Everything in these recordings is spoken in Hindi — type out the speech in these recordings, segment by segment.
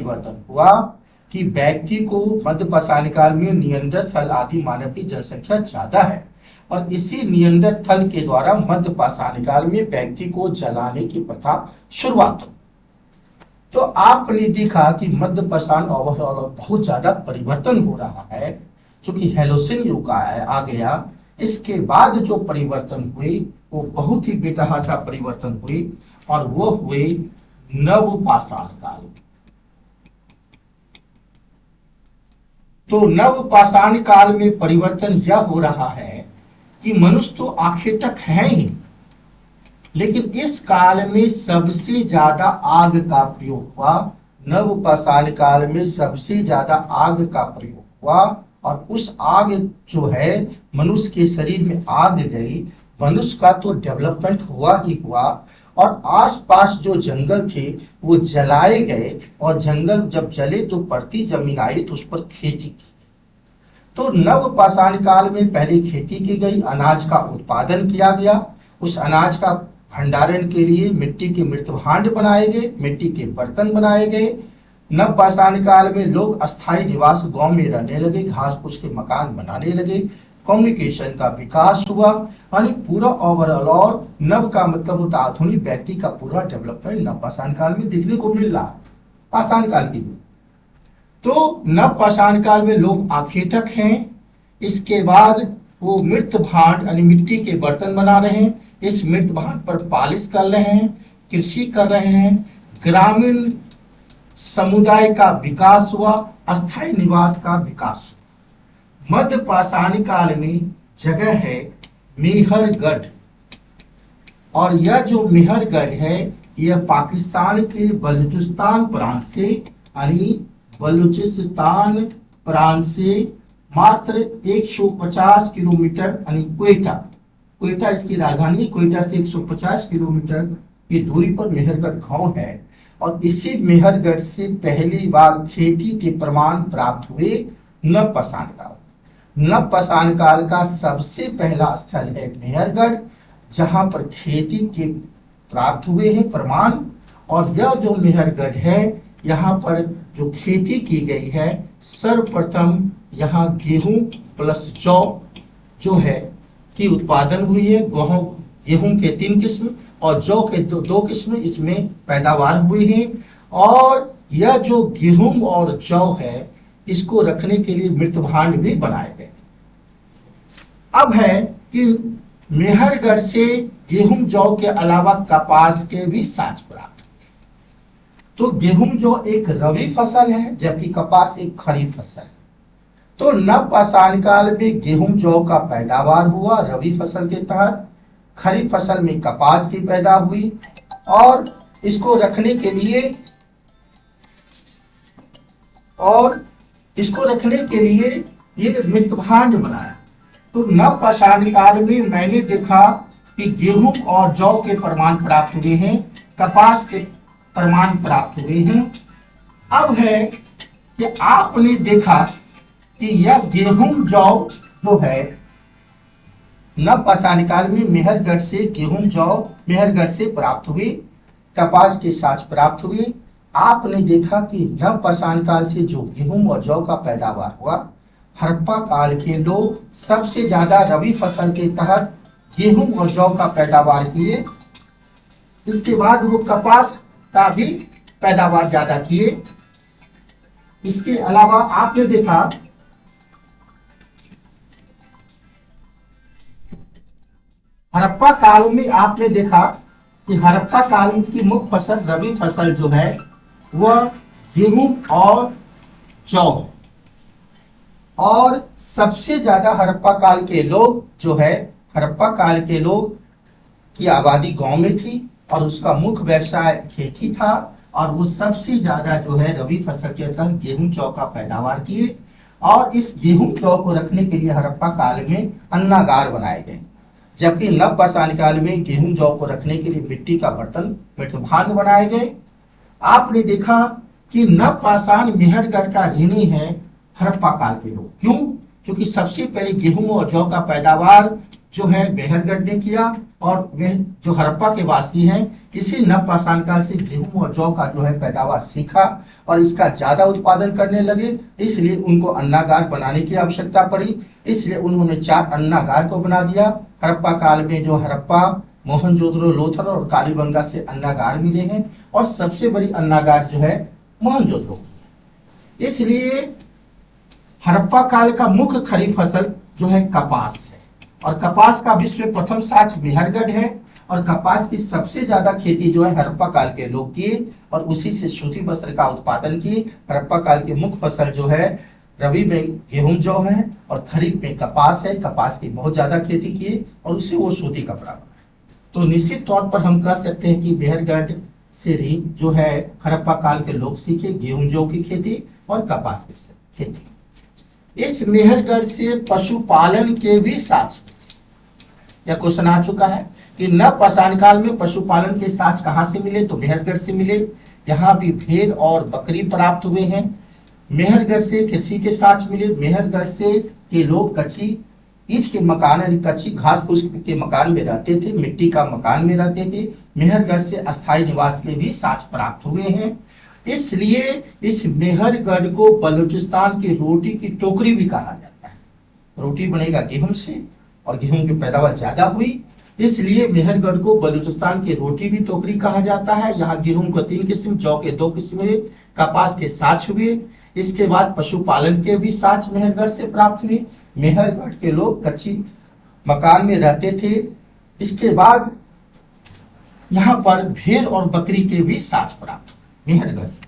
परिवर्तन हुआ कि व्यक्ति को मध्य पाषाण काल में नियंडरथल आदि मानव की जनसंख्या ज्यादा है और इसी नियंडरथल के द्वारा मध्य पाषाण काल में व्यक्ति को जलाने की प्रथा शुरुआत हुई। तो आपने देखा कि मध्य पाषाण ओवरऑल बहुत ज्यादा परिवर्तन हो रहा है, क्योंकि हेलोसिन युग आ गया। इसके बाद जो परिवर्तन हुए वो बहुत ही बेतहाशा परिवर्तन हुए और वो हुए नव पाषाण काल। तो नव पाषाण काल में परिवर्तन यह हो रहा है कि मनुष्य तो आखिर तक है ही, लेकिन इस काल में सबसे ज्यादा आग का प्रयोग हुआ। नव पाषाण काल में सबसे ज्यादा आग का प्रयोग हुआ और उस आग जो है मनुष्य के शरीर में आग गई, मनुष्य का तो डेवलपमेंट हुआ ही हुआ और आसपास जो जंगल थे वो जलाए गए और जंगल जब जले तो पड़ती जमीन आई तो उस पर खेती की। तो नव पाषाण काल में पहले खेती की गई, अनाज का उत्पादन किया गया, उस अनाज का भंडारण के लिए मिट्टी के मृतभांड बनाए गए, मिट्टी के बर्तन बनाए गए। नव पाषाण काल में लोग अस्थायी निवास गांव में रहने लगे, घास फूस के मकान बनाने लगे, कम्युनिकेशन का विकास हुआ, यानी पूरा ओवरऑल नव का मतलब होता आधुनिक व्यक्ति का पूरा डेवलपमेंट नव पाषाण काल में देखने को मिल रहा है। पाषाण काल की तो नव पाषाण काल में लोग आखेटक हैं। इसके बाद वो मृत भांड यानी मिट्टी के बर्तन बना रहे हैं, इस मृत भांड पर पालिश कर रहे हैं, कृषि कर रहे हैं, ग्रामीण समुदाय का विकास हुआ, अस्थायी निवास का विकास हुआ। मध्य पाषाण काल में जगह है मेहरगढ़ और यह जो मेहरगढ़ है यह पाकिस्तान के बलूचिस्तान प्रांत से यानी बलूचिस्तान प्रांत से मात्र 150 किलोमीटर यानी क्वेटा इसकी राजधानी, क्वेटा से 150 किलोमीटर की दूरी पर मेहरगढ़ गांव है और इसी मेहरगढ़ से पहली बार खेती के प्रमाण प्राप्त हुए नव पाषाण काल। नव पाषाण काल का सबसे पहला स्थल है मेहरगढ़, जहां पर खेती के प्राप्त हुए हैं प्रमाण। और यह जो मेहरगढ़ है यहाँ पर जो खेती की गई है, सर्वप्रथम यहाँ गेहूं प्लस जौ जो है की उत्पादन हुई है। गेहूं के 3 किस्म और जौ के दो किस्म इसमें पैदावार हुई है। और यह जो गेहूं और जौ है इसको रखने के लिए मृत भांड भी बनाए गए। अब है कि मेहरगढ़ से गेहूं जौ के अलावा कपास के भी साज प्राप्त। तो गेहूं जौ एक रबी फसल है जबकि कपास एक खरीफ फसल है। तो नव पाषाण काल में गेहूं जौ का पैदावार हुआ रबी फसल के तहत, खरीफ फसल में कपास की पैदा हुई और इसको रखने के लिए ये मृतभांड बनाया। तो नव पाषाण काल में मैंने देखा कि गेहूं और जौ के प्रमाण प्राप्त हुए हैं, कपास के प्रमाण प्राप्त हुए हैं। अब है कि आपने देखा कि यह गेहूं जौ जो है नव पाषाण काल में मेहरगढ़ से गेहूं जौ मेहरगढ़ से प्राप्त हुए, कपास के साथ प्राप्त हुए। आपने देखा कि नव पाषाण काल से जो गेहूं और जौ का पैदावार हुआ, हड़प्पा काल के लोग सबसे ज्यादा रबी फसल के तहत गेहूं और जौ का पैदावार किए। इसके बाद वो कपास का भी पैदावार ज्यादा किए। इसके अलावा आपने देखा हड़प्पा काल में आपने देखा कि हड़प्पा काल की मुख्य फसल रबी फसल जो है वह गेहूं और जौ, और सबसे ज्यादा हड़प्पा काल के लोग जो है हड़प्पा काल के लोग की आबादी गांव में थी और उसका मुख्य व्यवसाय खेती था और वो सबसे ज्यादा जो है रबी फसल के तहत गेहूं जौ का पैदावार किए। और इस गेहूं जौ को रखने के लिए हड़प्पा काल में अन्नागार बनाए गए, जबकि नव पाषाण काल में गेहूं जौ को रखने के लिए मिट्टी का बर्तन मृतभांड बनाए गए। आपने देखा कि नव पाषाण मेहरगढ़ का ऋणी है हड़प्पा काल के लोग। क्यों? क्योंकि सबसे पहले गेहूं और जौ का पैदावार जो है मेहरगढ़ ने किया और वे जो हड़प्पा के वासी हैं किसी नवपाषाण काल से गेहूं और जौ का जो है पैदावार सीखा और इसका ज्यादा उत्पादन करने लगे, इसलिए उनको अन्नागार बनाने की आवश्यकता पड़ी। इसलिए उन्होंने 4 अन्नागार को बना दिया। हड़प्पा काल में जो हड़प्पा, मोहनजोदड़ो, लोथल और कालीबंगा से अन्नागार मिले हैं और सबसे बड़ी अन्नागार जो है मोहनजोदड़ो। इसलिए हड़प्पा काल का मुख्य खरीफ फसल जो है कपास है और कपास का विश्व में प्रथम साक्ष्य मेहरगढ़ है और कपास की सबसे ज्यादा खेती जो है हड़प्पा काल के लोग किए और उसी से सूती वस्त्र का उत्पादन किए। हड़प्पा काल की मुख्य फसल जो है रबी में गेहूं जौ है और खरीफ में कपास है। कपास की बहुत ज्यादा खेती किए और उसे वो सूती कपड़ा बनाए। तो निश्चित तौर पर हम कह सकते हैं कि मेहरगढ़ से ही जो है हड़प्पा काल के लोग सीखे गेहूं जौ की खेती और कपास की खेती। इस मेहरगढ़ से पशुपालन के भी साक्ष्य, यह क्वेश्चन आ चुका है कि नवपाषाण काल में पशुपालन के साक्ष्य कहां से मिले, तो मेहरगढ़ से मिले। यहाँ भी भेड़ और बकरी प्राप्त हुए हैं। मेहरगढ़ से कृषि के साक्ष्य मिले। मेहरगढ़ से के लोग कच्ची ईंट के मकान यानी कच्ची घास फूस के मकान में रहते थे, मिट्टी का मकान में रहते थे। मेहरगढ़ से अस्थायी निवास के भी साक्ष्य प्राप्त हुए हैं। इसलिए इस मेहरगढ़ को बलूचिस्तान की रोटी की टोकरी भी कहा जाता है। रोटी बनेगा गेहूं से और गेहूं की पैदावार ज्यादा हुई, इसलिए मेहरगढ़ को बलूचिस्तान की रोटी भी टोकरी कहा जाता है। यहाँ गेहूं को 3 किस्म, जौ के 2 किस्म हुए, कपास के साक्ष्य हुए। इसके बाद पशुपालन के भी साक्ष्य मेहरगढ़ से प्राप्त हुए। मेहरगढ़ के लोग कच्ची मकान में रहते थे। इसके बाद यहाँ पर भेड़ और बकरी के भी साक्ष्य प्राप्त हुए मेहरगढ़ से।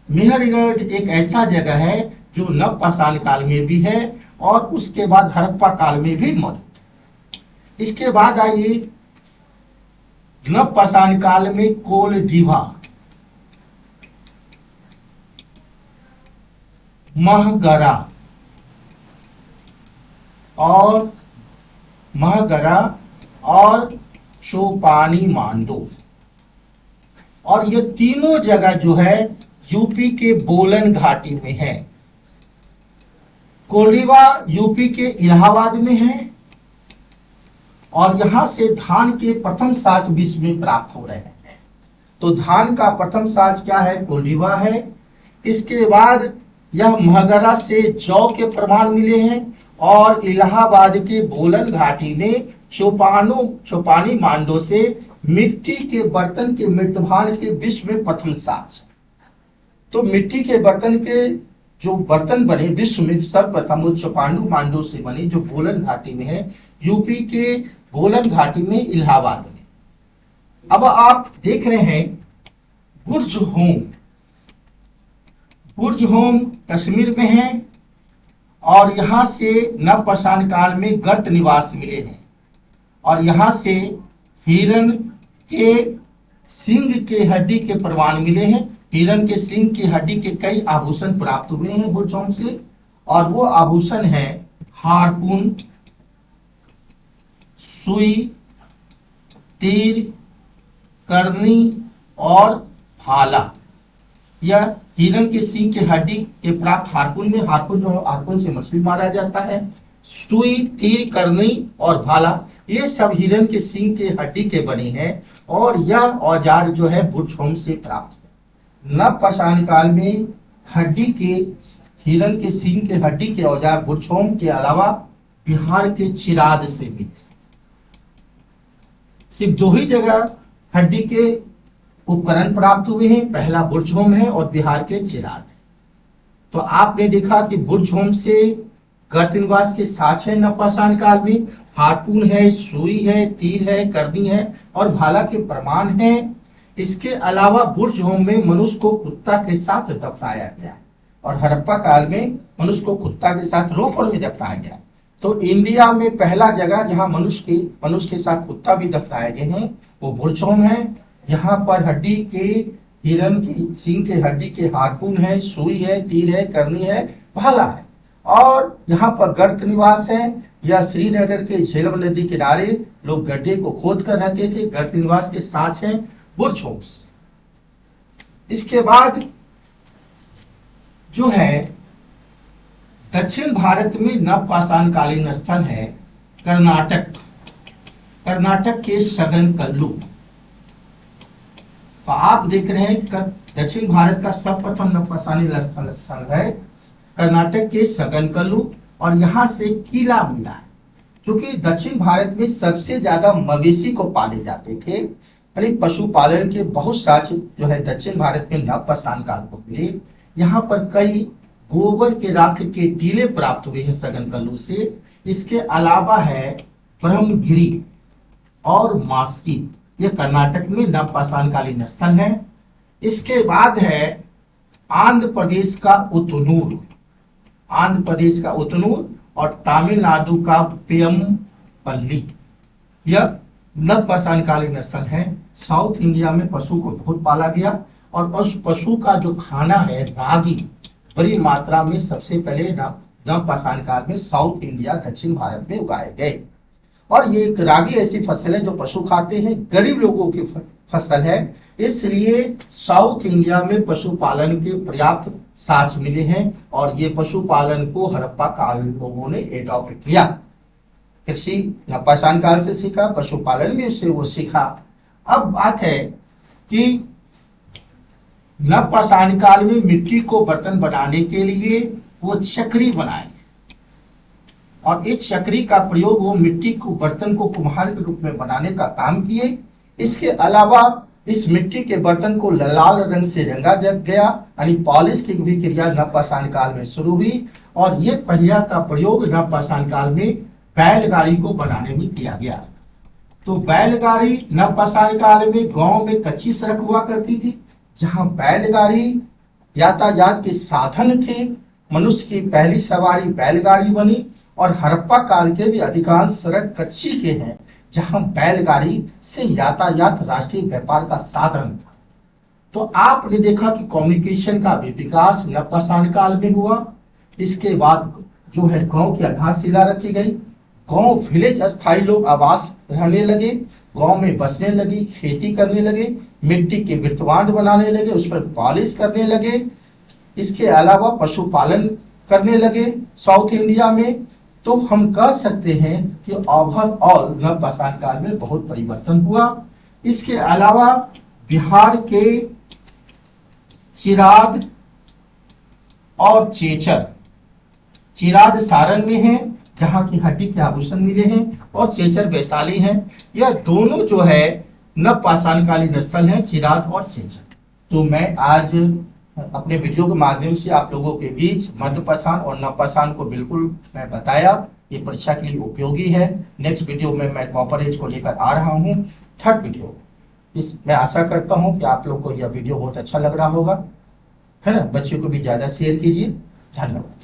मेहरगढ़ एक ऐसा जगह है जो नवपाषाण काल में भी है और उसके बाद हड़प्पा काल में भी मौजूद है। इसके बाद आइए नवपाषाण काल में कोलडीवा, महगरा और चोपानी मांडो, और ये तीनों जगह जो है यूपी के बोलन घाटी में है। कोलडीवा यूपी के इलाहाबाद में है और यहां से धान के प्रथम साक्ष्य विश्व में प्राप्त हो रहे हैं। तो धान का प्रथम साक्ष्य क्या है, कोलडीवा है। इसके बाद यह महगरा से जौ के प्रमाण मिले हैं और इलाहाबाद के बोलन घाटी में चोपानी मांडो से मिट्टी के बर्तन के मृतभान के विश्व में प्रथम साक्ष्य। तो मिट्टी के बर्तन के जो बर्तन बने विश्व में सर्वप्रथम वो चोपानी मांडो से बने, जो बोलन घाटी में है, यूपी के बोलन घाटी में, इलाहाबाद में। अब आप देख रहे हैं बुर्ज होम कश्मीर में है और यहां से नवपाषाण काल में गर्त निवास मिले हैं और यहां से हिरण के सिंग के हड्डी के प्रमाण मिले हैं। हिरण के सिंग की हड्डी के कई आभूषण प्राप्त हुए हैं बुर्ज होम से और वो आभूषण है हारपून, सुई, तीर, करनी और भाला। यह हिरण के सींग के हड्डी के प्राप्त हारपून में, हारपून जो है हारपून से मछली मारा जाता है, सुई, तीर, करनी और भाला, ये सब हिरण के सींग के हड्डी के बने हैं और यह औजार जो है बुर्ज होम से प्राप्त है। नवपाषाण काल में हड्डी के, हिरण के सींग के हड्डी के औजार बुर्ज होम के अलावा बिहार के चिराद से भी। सिर्फ 2 ही जगह हड्डी के उपकरण प्राप्त हुए हैं, पहला बुर्ज होम है और बिहार के चिराद है। तो आपने देखा कि बुर्ज होम से गर्त निवास के साक्ष्य है नवपाषाण काल में, हारपून है, सुई है, तीर है, करनी है और भाला के प्रमाण है। इसके अलावा बुर्ज होम में मनुष्य को कुत्ता के साथ दफनाया गया और हड़प्पा काल में मनुष्य को कुत्ता के साथ रोफर में दफनाया गया। तो इंडिया में पहला जगह जहां मनुष्य के साथ कुत्ता भी दफनाए गए हैं वो बुर्ज होम है। यहाँ पर हड्डी के, हिरण की सींग के हड्डी के हारपून है, सुई है, तीर है, करनी है, भाला है और यहाँ पर गर्त निवास है। या श्रीनगर के झेलम नदी किनारे लोग गड्ढे को खोद कर रहते थे। गर्त निवास के साक्ष्य हैं बुर्ज होम से। इसके बाद जो है दक्षिण भारत में नवपाषाण कालीन स्थल है कर्नाटक के सगन कल्लू। तो आप देख रहे हैं कि दक्षिण भारत का सर्वप्रथम नवपाषाणी स्थल है कर्नाटक के सगनकल्लू, और यहाँ से किला मिला है। क्योंकि दक्षिण भारत में सबसे ज्यादा मवेशी को पाले जाते थे, यानी पशुपालन के बहुत साक्ष्य जो है दक्षिण भारत में नवपाषाण काल को मिले। यहाँ पर कई गोबर के राख के टीले प्राप्त हुए हैं सगनकल्लू से। इसके अलावा है ब्रह्मगिरी और मास्की, ये कर्नाटक में नवपाषाणकालीन स्थल है। इसके बाद है आंध्र प्रदेश का उतनूर, आंध्र प्रदेश का उतनूर और तमिलनाडु का पेयमपल्ली, यह नवपाषाणकालीन स्थल है। साउथ इंडिया में पशु को बहुत पाला गया और उस पशु का जो खाना है रागी बड़ी मात्रा में सबसे पहले नवपाषाण काल में साउथ इंडिया दक्षिण भारत में उगाए गए। और ये एक रागी ऐसी फसल है जो पशु खाते हैं, गरीब लोगों की फसल है, इसलिए साउथ इंडिया में पशुपालन के पर्याप्त साक्ष्य मिले हैं और ये पशुपालन को हड़प्पा काल लोगों ने एडॉप्ट किया। कृषि नवपाषाण काल से सीखा, पशुपालन भी उससे वो सीखा। अब बात है कि नवपाषाण काल में मिट्टी को बर्तन बनाने के लिए वो चक्री बनाए और इस चक्री का प्रयोग वो मिट्टी को बर्तन को कुम्हार के रूप में बनाने का काम किए। इसके अलावा इस मिट्टी के बर्तन को लाल रंग से रंगा गया, यानी पॉलिश की भी क्रिया नवपाषाण काल में शुरू हुई। और ये पहिया का प्रयोग नवपाषाण काल में बैलगाड़ी को बनाने में किया गया। तो बैलगाड़ी नवपाषाण काल में गांव में कच्ची सड़क हुआ करती थी, जहां बैलगाड़ी यातायात के साधन थे। मनुष्य की पहली सवारी बैलगाड़ी बनी और हड़प्पा काल के भी अधिकांश सड़क कच्ची के हैं, जहां बैलगाड़ी से यातायात राष्ट्रीय व्यापार का साधन था। तो आपने देखा कि कम्युनिकेशन का भी विकास नवपाषाण काल में हुआ। इसके बाद जो है गांव की आधारशिला रखी गई, गांव विलेज अस्थायी लोग आवास रहने लगे, गांव में बसने लगी, खेती करने लगे, मिट्टी के वृत्तवांड बनाने लगे, उस पर पॉलिश करने लगे। इसके अलावा पशुपालन करने लगे साउथ इंडिया में। तो हम कह सकते हैं कि ओवरऑल नवपाषाण काल में बहुत परिवर्तन हुआ। इसके अलावा बिहार के चिराद और चेचर, चिराद सारण में है जहां की हड्डी के आभूषण मिले हैं, और चेचर वैशाली है। यह दोनों जो है नवपाषाण कालीन स्थल है, चिराद और चेचर। तो मैं आज अपने वीडियो के माध्यम से आप लोगों के बीच मध्यपाषाण और नवपाषाण को बिल्कुल मैं बताया, ये परीक्षा के लिए उपयोगी है। नेक्स्ट वीडियो में मैं कॉपर एज को लेकर आ रहा हूँ, थर्ड वीडियो। मैं आशा करता हूँ कि आप लोग को यह वीडियो बहुत अच्छा लग रहा होगा, है ना। बच्चों को भी ज्यादा शेयर कीजिए। धन्यवाद।